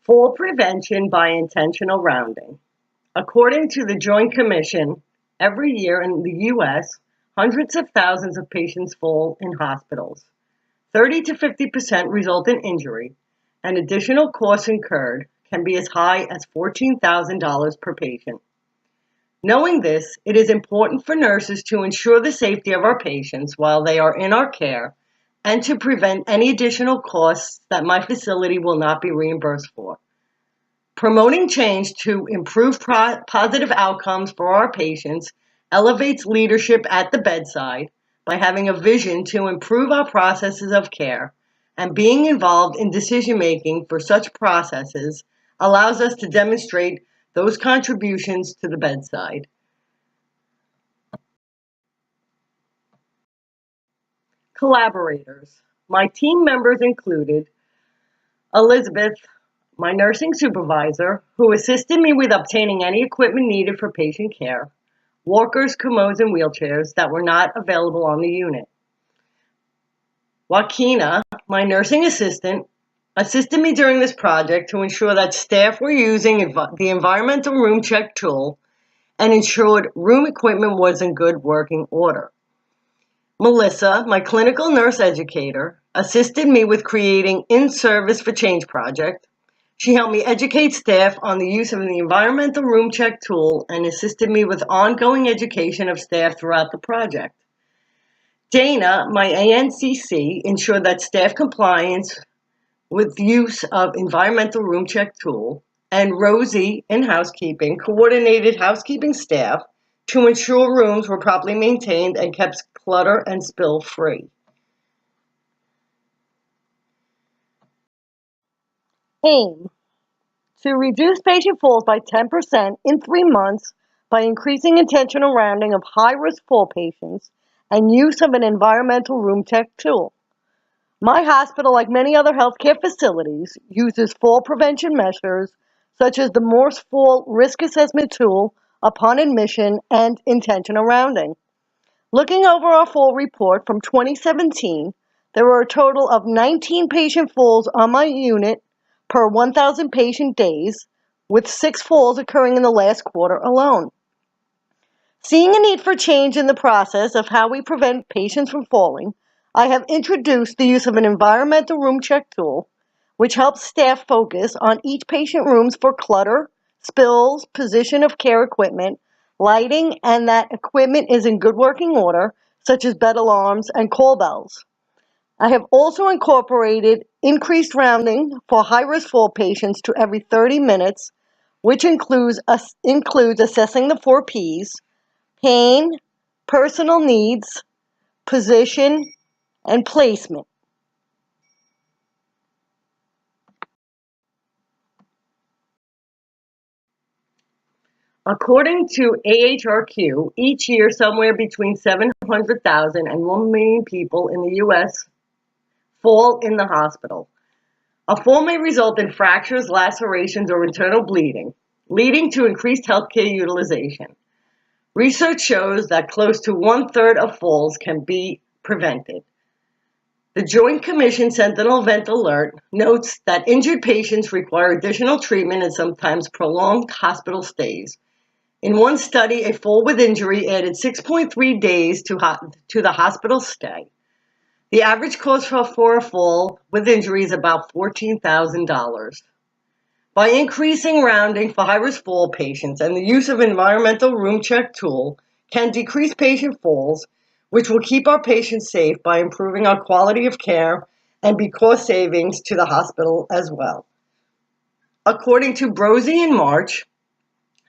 Fall prevention by intentional rounding. According to the Joint Commission, every year in the U.S., hundreds of thousands of patients fall in hospitals. 30 to 50% result in injury, and additional costs incurred can be as high as $14,000 per patient. Knowing this, it is important for nurses to ensure the safety of our patients while they are in our care and to prevent any additional costs that my facility will not be reimbursed for. Promoting change to improve positive outcomes for our patients elevates leadership at the bedside by having a vision to improve our processes of care, and being involved in decision-making for such processes allows us to demonstrate those contributions to the bedside. Collaborators. My team members included Elizabeth, my nursing supervisor, who assisted me with obtaining any equipment needed for patient care, walkers, commodes, and wheelchairs that were not available on the unit. Joaquina, my nursing assistant, assisted me during this project to ensure that staff were using the environmental room check tool and ensured room equipment was in good working order. Melissa, my clinical nurse educator, assisted me with creating In-Service for Change project. She helped me educate staff on the use of the environmental room check tool and assisted me with ongoing education of staff throughout the project. Dana, my ANCC, ensured that staff compliance with use of environmental room check tool, and Rosie, in housekeeping, coordinated housekeeping staff to ensure rooms were properly maintained and kept clutter and spill free. Aim: to reduce patient falls by 10% in 3 months by increasing intentional rounding of high-risk fall patients and use of an environmental room check tool. My hospital, like many other healthcare facilities, uses fall prevention measures such as the Morse Fall Risk Assessment Tool upon admission and intentional rounding. Looking over our fall report from 2017, there were a total of 19 patient falls on my unit per 1,000 patient days, with 6 falls occurring in the last quarter alone. Seeing a need for change in the process of how we prevent patients from falling, I have introduced the use of an environmental room check tool, which helps staff focus on each patient rooms for clutter, spills, position of care equipment, lighting, and that equipment is in good working order, such as bed alarms and call bells. I have also incorporated increased rounding for high-risk fall patients to every 30 minutes, which includes assessing the 4 Ps: pain, personal needs, position, and placement. According to AHRQ, each year somewhere between 700,000 and 1 million people in the U.S. fall in the hospital. A fall may result in fractures, lacerations, or internal bleeding, leading to increased healthcare utilization. Research shows that close to 1/3 of falls can be prevented. The Joint Commission Sentinel Event Alert notes that injured patients require additional treatment and sometimes prolonged hospital stays. In one study, a fall with injury added 6.3 days to the hospital stay. The average cost for a fall with injury is about $14,000. By increasing rounding for high-risk fall patients and the use of environmental room check tool can decrease patient falls, which will keep our patients safe by improving our quality of care and be cost savings to the hospital as well. According to Brosey and March,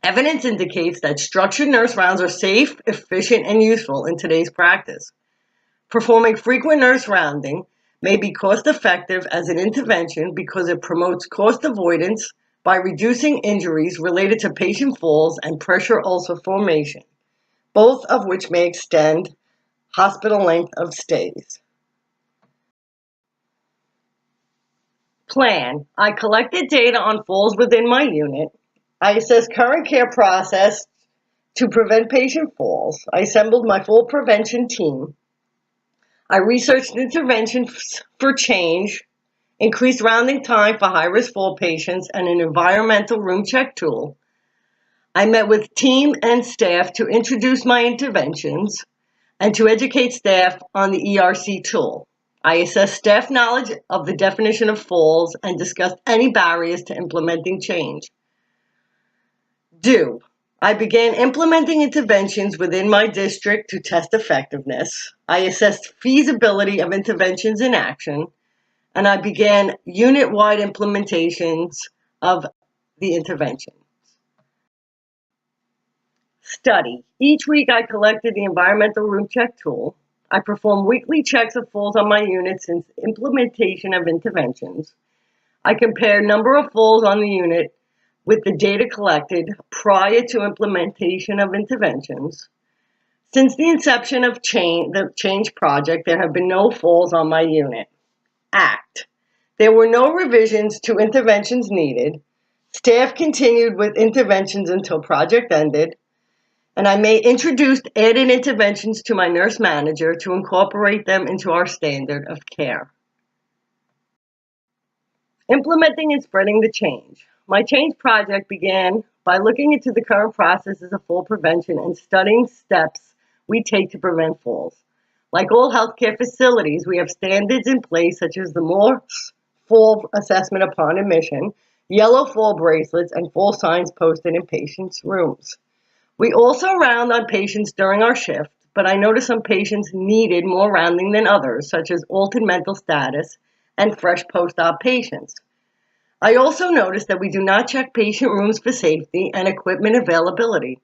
evidence indicates that structured nurse rounds are safe, efficient, and useful in today's practice. Performing frequent nurse rounding may be cost-effective as an intervention because it promotes cost avoidance by reducing injuries related to patient falls and pressure ulcer formation, both of which may extend hospital length of stays. Plan. I collected data on falls within my unit. I assessed current care process to prevent patient falls. I assembled my fall prevention team. I researched interventions for change increased rounding time for high-risk fall patients, and an environmental room check tool. I met with team and staff to introduce my interventions and to educate staff on the ERC tool. I assessed staff knowledge of the definition of falls and discussed any barriers to implementing change. Do. I began implementing interventions within my district to test effectiveness. I assessed feasibility of interventions in action, and I began unit-wide implementations of the intervention. Study. Each week I collected the environmental room check tool. I performed weekly checks of falls on my unit since implementation of interventions. I compared number of falls on the unit with the data collected prior to implementation of interventions. Since the inception of the change project, there have been no falls on my unit. Act. There were no revisions to interventions needed. Staff continued with interventions until project ended, and I introduced added interventions to my nurse manager to incorporate them into our standard of care. Implementing and spreading the change. My change project began by looking into the current processes of fall prevention and studying steps we take to prevent falls. Like all healthcare facilities, we have standards in place such as the Morse fall assessment upon admission, yellow fall bracelets, and fall signs posted in patients' rooms. We also round on patients during our shift, but I noticed some patients needed more rounding than others, such as altered mental status and fresh post-op patients. I also noticed that we do not check patient rooms for safety and equipment availability.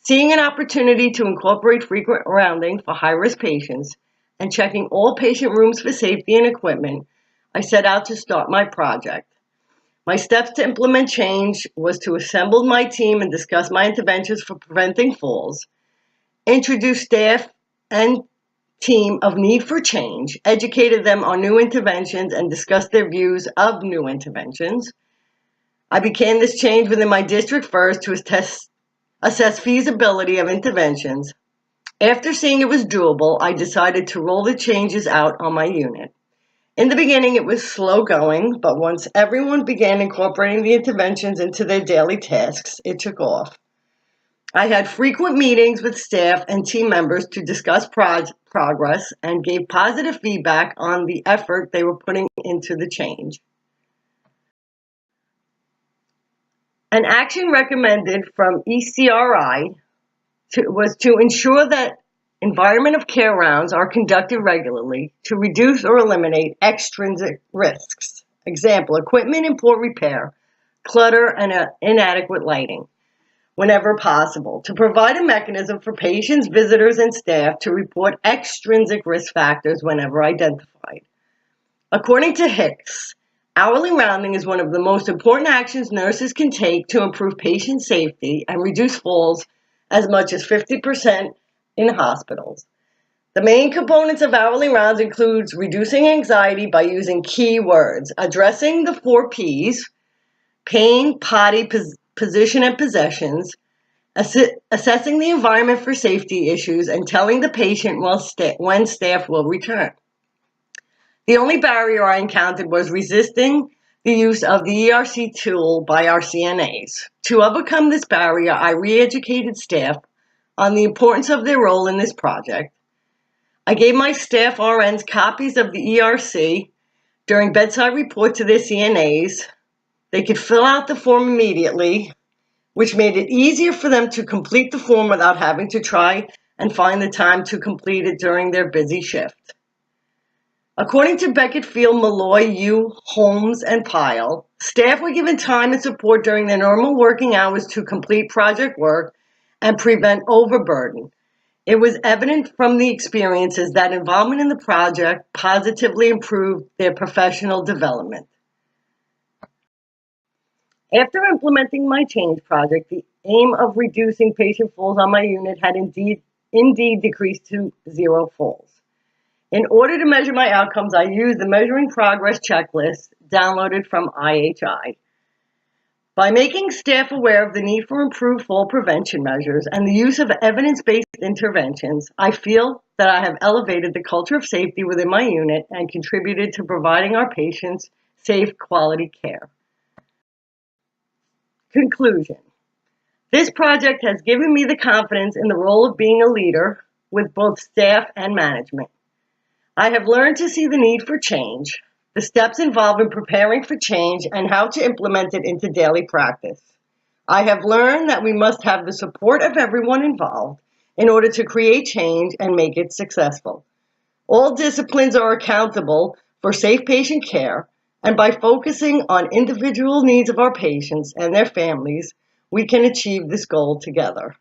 Seeing an opportunity to incorporate frequent rounding for high-risk patients and checking all patient rooms for safety and equipment, I set out to start my project. My steps to implement change was to assemble my team and discuss my interventions for preventing falls, introduce staff and team of need for change, educated them on new interventions, and discussed their views of new interventions. I began this change within my district first to assess feasibility of interventions. After seeing it was doable, I decided to roll the changes out on my unit. In the beginning, it was slow going, but once everyone began incorporating the interventions into their daily tasks, it took off. I had frequent meetings with staff and team members to discuss progress and gave positive feedback on the effort they were putting into the change. An action recommended from ECRI was to ensure that environment of care rounds are conducted regularly to reduce or eliminate extrinsic risks. Example, equipment in poor repair, clutter, and inadequate lighting. Whenever possible, to provide a mechanism for patients, visitors, and staff to report extrinsic risk factors whenever identified. According to Hicks, hourly rounding is one of the most important actions nurses can take to improve patient safety and reduce falls as much as 50% in hospitals. The main components of hourly rounds includes reducing anxiety by using key words, addressing the 4 Ps, pain, potty, position, and possessions, assessing the environment for safety issues, and telling the patient when staff will return. The only barrier I encountered was resisting the use of the ERC tool by our CNAs. To overcome this barrier, I re-educated staff on the importance of their role in this project. I gave my staff RNs copies of the ERC during bedside report to their CNAs. They could fill out the form immediately, which made it easier for them to complete the form without having to try and find the time to complete it during their busy shift. According to Beckett, Field, Malloy, Yu, Holmes, and Pyle, staff were given time and support during their normal working hours to complete project work and prevent overburden. It was evident from the experiences that involvement in the project positively improved their professional development. After implementing my change project, the aim of reducing patient falls on my unit had indeed decreased to 0 falls. In order to measure my outcomes, I used the Measuring Progress checklist downloaded from IHI. By making staff aware of the need for improved fall prevention measures and the use of evidence-based interventions, I feel that I have elevated the culture of safety within my unit and contributed to providing our patients safe, quality care. Conclusion. This project has given me the confidence in the role of being a leader with both staff and management. I have learned to see the need for change, the steps involved in preparing for change, and how to implement it into daily practice. I have learned that we must have the support of everyone involved in order to create change and make it successful. All disciplines are accountable for safe patient care, and by focusing on individual needs of our patients and their families, we can achieve this goal together.